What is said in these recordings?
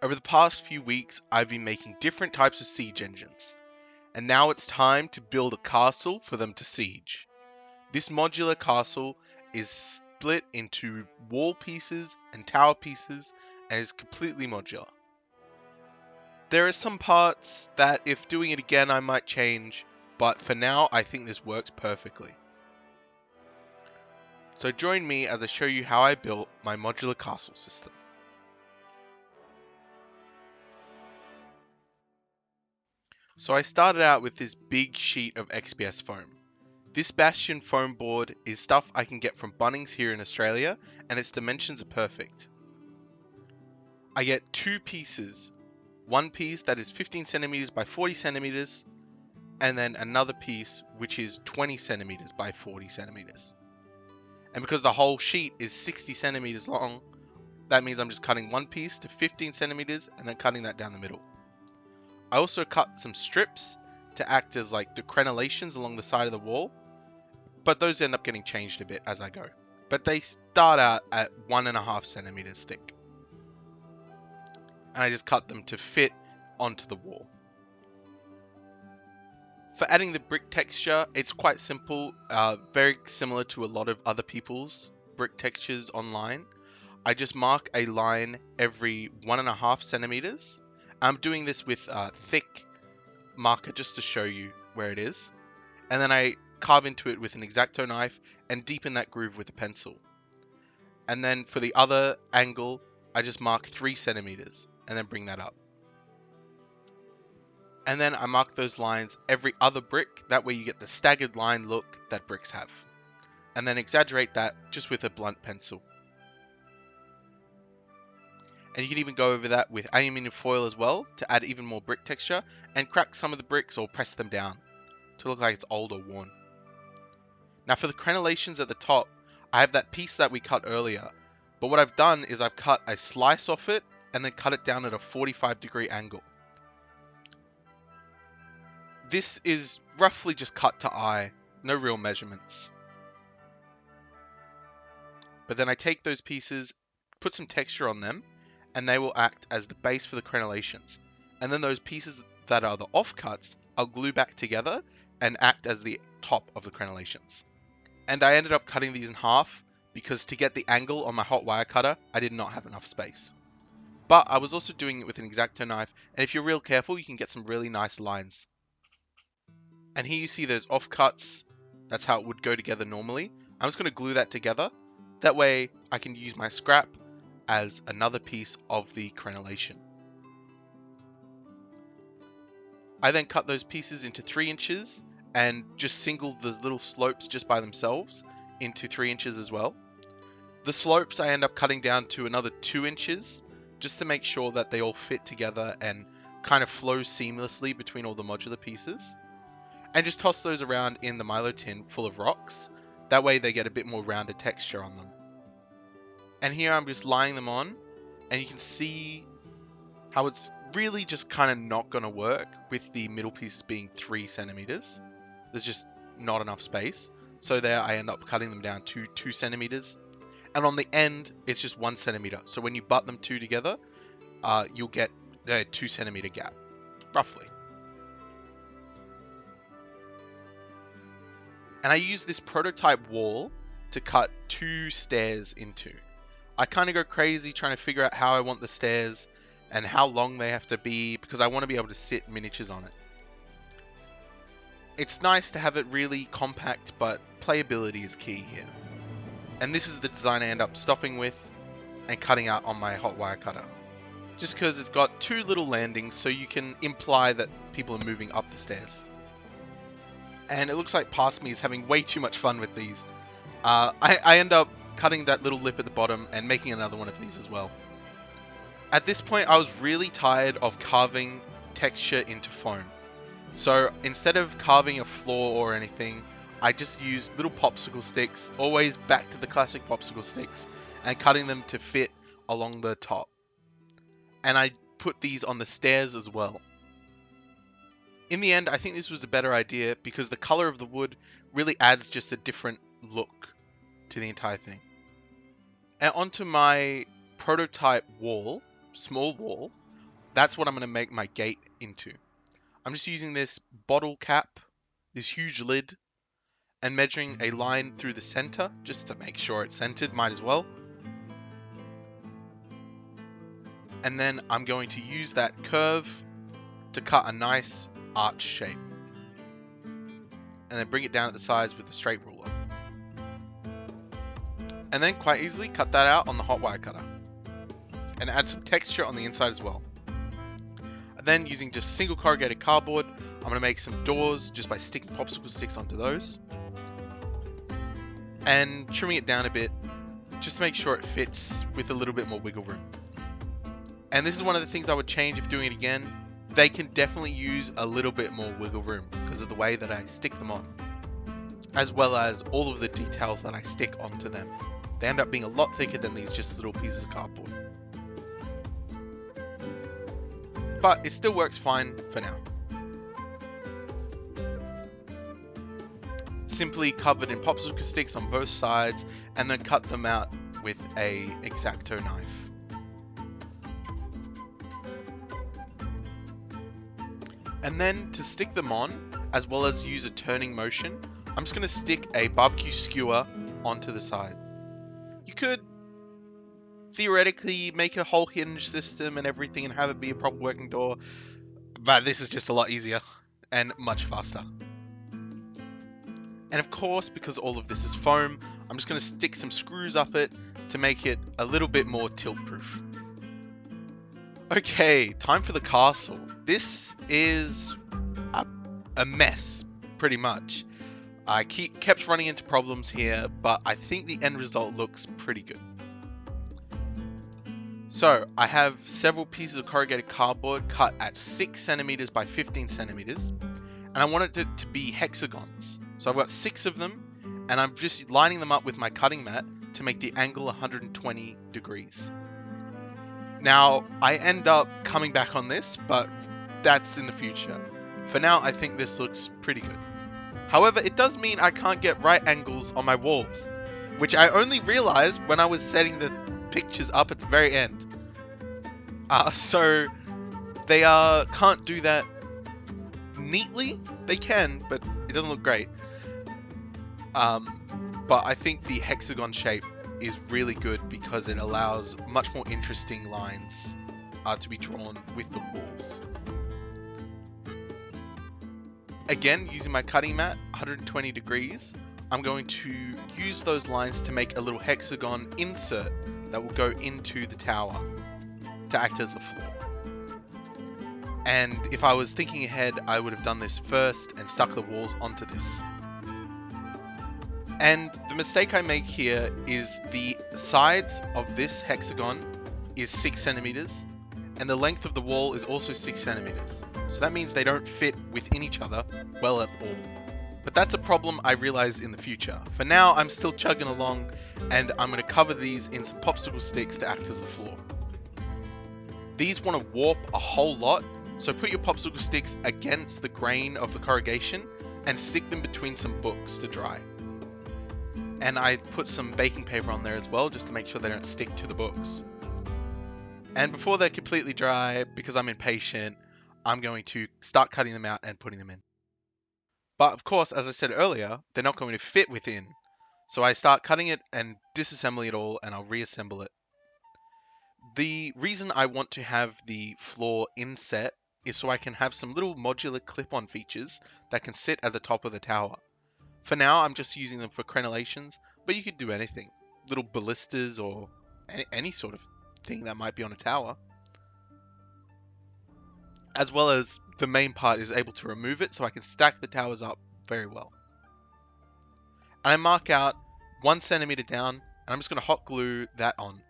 Over the past few weeks, I've been making different types of siege engines, and now it's time to build a castle for them to siege. This modular castle is split into wall pieces and tower pieces and is completely modular. There are some parts that if doing it again I might change, but for now I think this works perfectly. So join me as I show you how I built my modular castle system. So I started out with this big sheet of XPS foam. This Bastion foam board is stuff I can get from Bunnings here in Australia, and its dimensions are perfect. I get two pieces. One piece that is 15 centimeters by 40 centimeters, and then another piece which is 20 centimeters by 40 centimeters. And because the whole sheet is 60 centimeters long, that means I'm just cutting one piece to 15 centimeters and then cutting that down the middle. I also cut some strips to act as like the crenellations along the side of the wall, but those end up getting changed a bit as I go. But they start out at 1.5 centimeters thick. And I just cut them to fit onto the wall. For adding the brick texture, it's quite simple, very similar to a lot of other people's brick textures online. I just mark a line every 1.5 centimeters. I'm doing this with a thick marker just to show you where it is. And then I carve into it with an X-Acto knife and deepen that groove with a pencil. And then for the other angle, I just mark 3 centimeters and then bring that up. And then I mark those lines every other brick, that way you get the staggered line look that bricks have. And then exaggerate that just with a blunt pencil. And you can even go over that with aluminium foil as well to add even more brick texture and crack some of the bricks or press them down to look like it's old or worn. Now for the crenellations at the top, I have that piece that we cut earlier, but what I've done is I've cut a slice off it and then cut it down at a 45-degree angle. This is roughly just cut to eye, no real measurements. But then I take those pieces, put some texture on them, and they will act as the base for the crenellations. And then those pieces that are the offcuts, I'll glue back together and act as the top of the crenellations. And I ended up cutting these in half because to get the angle on my hot wire cutter, I did not have enough space. But I was also doing it with an X-Acto knife, and if you're real careful, you can get some really nice lines. And here you see those offcuts. That's how it would go together normally. I'm just going to glue that together. That way I can use my scrap as another piece of the crenellation. I then cut those pieces into 3 inches and just single the little slopes just by themselves into 3 inches as well. The slopes I end up cutting down to another 2 inches just to make sure that they all fit together and kind of flow seamlessly between all the modular pieces. And just toss those around in the Milo tin full of rocks. That way they get a bit more rounded texture on them. And here I'm just laying them on, and you can see how it's really just kind of not going to work with the middle piece being 3 centimeters. There's just not enough space. So there I end up cutting them down to 2 centimeters. And on the end, it's just 1 centimeter. So when you butt them two together, you'll get a 2 centimeter gap, roughly. And I use this prototype wall to cut 2 stairs into. I kind of go crazy trying to figure out how I want the stairs and how long they have to be because I want to be able to sit miniatures on it. It's nice to have it really compact, but playability is key here. And this is the design I end up stopping with and cutting out on my hot wire cutter. Just because it's got 2 little landings so you can imply that people are moving up the stairs. And it looks like Past Me is having way too much fun with these. I end up cutting that little lip at the bottom and making another one of these as well. At this point, I was really tired of carving texture into foam. So instead of carving a floor or anything, I just used little popsicle sticks, always back to the classic popsicle sticks, and cutting them to fit along the top. And I put these on the stairs as well. In the end, I think this was a better idea because the color of the wood really adds just a different look to the entire thing. And onto my prototype wall, small wall, That's what I'm going to make my gate into. I'm just using this bottle cap, this huge lid, and measuring a line through the center, just to make sure it's centered, might as well. And then I'm going to use that curve to cut a nice arch shape. And then bring it down at the sides with a straight ruler. And then quite easily cut that out on the hot wire cutter. And add some texture on the inside as well. And then using just single corrugated cardboard, I'm going to make some doors just by sticking popsicle sticks onto those. And trimming it down a bit, just to make sure it fits with a little bit more wiggle room. And this is one of the things I would change if doing it again. They can definitely use a little bit more wiggle room because of the way that I stick them on, as well as all of the details that I stick onto them. They end up being a lot thicker than these just little pieces of cardboard. But it still works fine for now. Simply covered in popsicle sticks on both sides and then cut them out with a X-Acto knife. And then to stick them on, as well as use a turning motion, I'm just going to stick a barbecue skewer onto the side. You could theoretically make a whole hinge system and everything and have it be a proper working door, but this is just a lot easier and much faster. And of course, because all of this is foam, I'm just going to stick some screws up it to make it a little bit more tilt-proof. Okay, time for the castle. This is a mess, pretty much. I kept running into problems here, but I think the end result looks pretty good. So, I have several pieces of corrugated cardboard cut at 6 centimeters by 15 centimeters, and I wanted it to be hexagons. So I've got 6 of them, and I'm just lining them up with my cutting mat to make the angle 120 degrees. Now, I end up coming back on this, but that's in the future. For now, I think this looks pretty good. However, it does mean I can't get right angles on my walls, which I only realized when I was setting the pictures up at the very end. So they can't do that neatly. They can, but it doesn't look great. But I think the hexagon shape is really good because it allows much more interesting lines to be drawn with the walls. Again, using my cutting mat, 120 degrees, I'm going to use those lines to make a little hexagon insert that will go into the tower to act as the floor. And if I was thinking ahead, I would have done this first and stuck the walls onto this. And the mistake I make here is the sides of this hexagon is 6 centimeters, and the length of the wall is also 6 centimeters. So that means they don't fit within each other well at all. But that's a problem I realize in the future. For now, I'm still chugging along, and I'm going to cover these in some popsicle sticks to act as the floor. These want to warp a whole lot, so put your popsicle sticks against the grain of the corrugation and stick them between some books to dry. And I put some baking paper on there as well, just to make sure they don't stick to the books. And before they're completely dry, because I'm impatient, I'm going to start cutting them out and putting them in. But of course, as I said earlier, they're not going to fit within. So I start cutting it and disassembling it all, and I'll reassemble it. The reason I want to have the floor inset is so I can have some little modular clip-on features that can sit at the top of the tower. For now, I'm just using them for crenellations, but you could do anything. Little ballistas or any sort of thing that might be on a tower. As well as the main part is able to remove it so I can stack the towers up very well. And I mark out 1 centimeter down, and I'm just going to hot glue that on.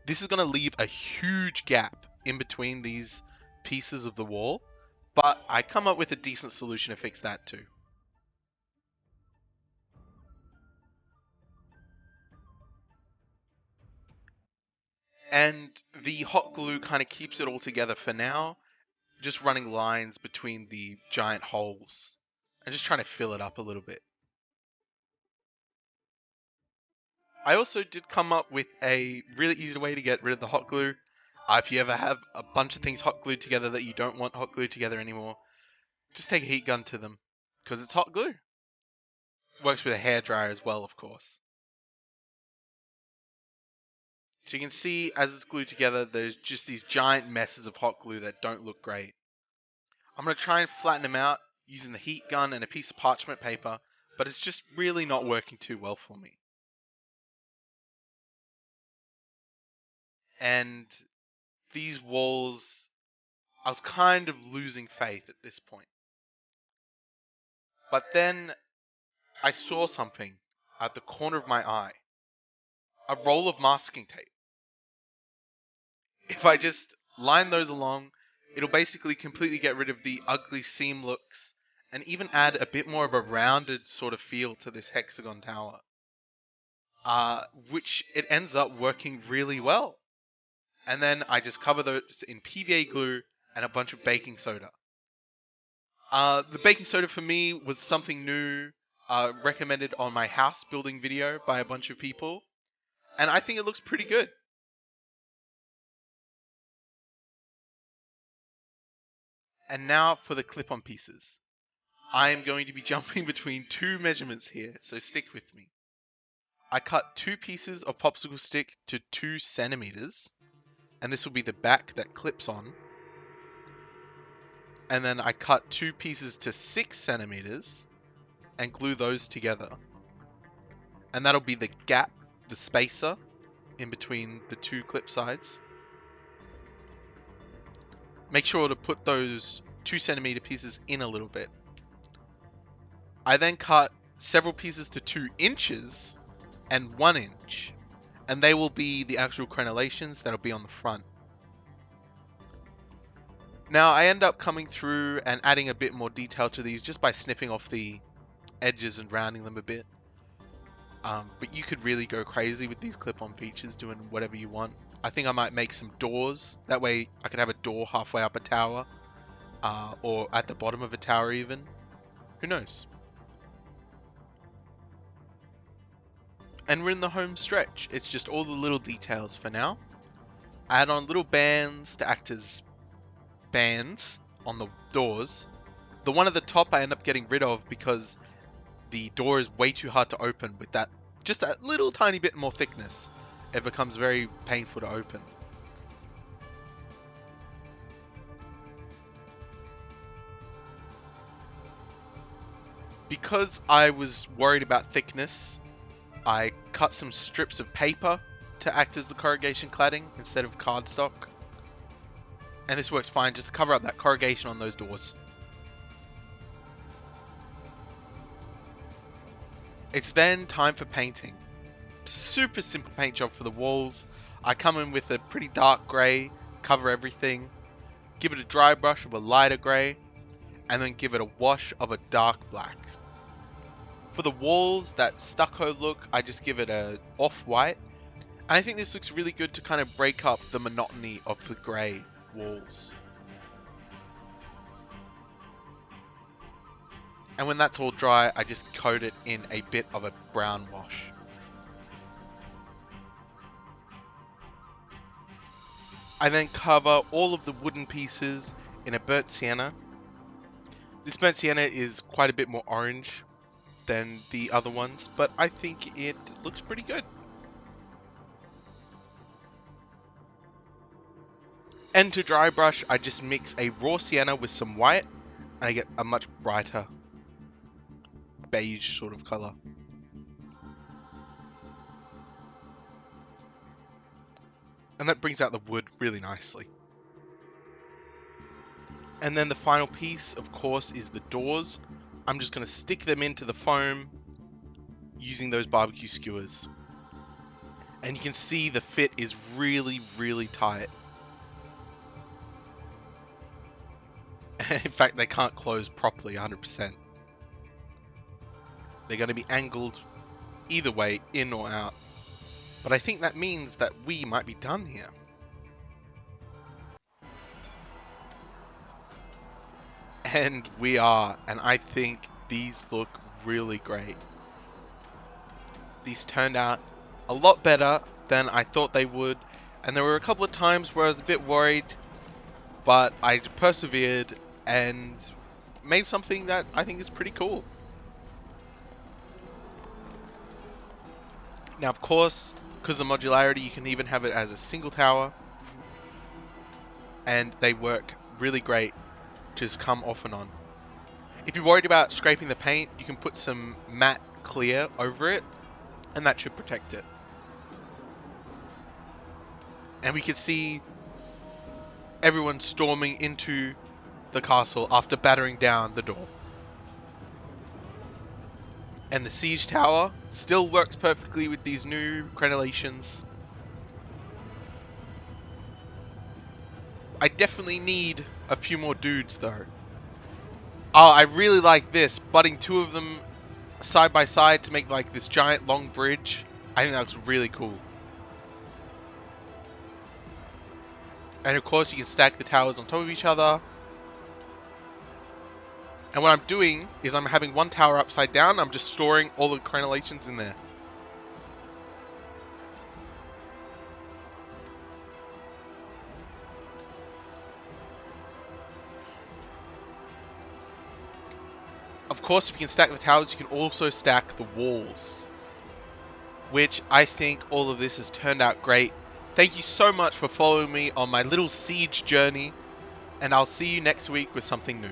This is going to leave a huge gap in between these pieces of the wall, but I come up with a decent solution to fix that too. And the hot glue kind of keeps it all together for now, just running lines between the giant holes and just trying to fill it up a little bit. I also did come up with a really easy way to get rid of the hot glue. If you ever have a bunch of things hot glued together that you don't want hot glued together anymore, just take a heat gun to them, because it's hot glue. Works with a hairdryer as well, of course. So you can see as it's glued together, there's just these giant messes of hot glue that don't look great. I'm going to try and flatten them out using the heat gun and a piece of parchment paper, but it's just really not working too well for me. And these walls, I was kind of losing faith at this point. But then I saw something at the corner of my eye. A roll of masking tape. If I just line those along, it'll basically completely get rid of the ugly seam looks and even add a bit more of a rounded sort of feel to this hexagon tower. Which it ends up working really well. And then I just cover those in PVA glue and a bunch of baking soda. The baking soda for me was something new, recommended on my house building video by a bunch of people. And I think it looks pretty good. And now for the clip-on pieces. I am going to be jumping between two measurements here, so stick with me. I cut 2 pieces of popsicle stick to 2 centimeters, and this will be the back that clips on. And then I cut 2 pieces to 6 centimeters and glue those together. And that'll be the gap, the spacer, in between the 2 clip sides. Make sure to put those 2 centimeter pieces in a little bit. I then cut several pieces to 2 inches and 1 inch, and they will be the actual crenellations that'll be on the front. Now I end up coming through and adding a bit more detail to these just by snipping off the edges and rounding them a bit. But you could really go crazy with these clip-on features, doing whatever you want. I think I might make some doors. That way I could have a door halfway up a tower, or at the bottom of a tower even. Who knows? And we're in the home stretch. It's just all the little details for now. I add on little bands to act as bands on the doors. The one at the top I end up getting rid of because the door is way too hard to open with that, just that little tiny bit more thickness. It becomes very painful to open. Because I was worried about thickness, I cut some strips of paper to act as the corrugation cladding instead of cardstock. And this works fine just to cover up that corrugation on those doors. It's then time for painting. Super simple paint job for the walls. I come in with a pretty dark grey, cover everything, give it a dry brush of a lighter grey, and then give it a wash of a dark black. For the walls, that stucco look, I just give it a off-white. And I think this looks really good to kind of break up the monotony of the grey walls. And when that's all dry, I just coat it in a bit of a brown wash. I then cover all of the wooden pieces in a burnt sienna. This burnt sienna is quite a bit more orange than the other ones, but I think it looks pretty good. And to dry brush, I just mix a raw sienna with some white, and I get a much brighter beige sort of color. And that brings out the wood really nicely. And then the final piece, of course, is the doors. I'm just going to stick them into the foam using those barbecue skewers. And you can see the fit is really, really tight. In fact, they can't close properly 100%. They're going to be angled either way, in or out. But I think that means that we might be done here. And we are, and I think these look really great. These turned out a lot better than I thought they would, And there were a couple of times where I was a bit worried, but I persevered and made something that I think is pretty cool. Now, of course, because of the modularity, you can even have it as a single tower, and they work really great, just come off and on. If you're worried about scraping the paint, you can put some matte clear over it, and that should protect it. And we can see everyone storming into the castle after battering down the door. And the siege tower still works perfectly with these new crenellations. I definitely need a few more dudes though. Oh, I really like this, butting two of them side by side to make like this giant long bridge. I think that looks really cool. And of course you can stack the towers on top of each other. And what I'm doing is I'm having one tower upside down, I'm just storing all the crenellations in there. Of course, if you can stack the towers, you can also stack the walls. Which I think all of this has turned out great. Thank you so much for following me on my little siege journey. And I'll see you next week with something new.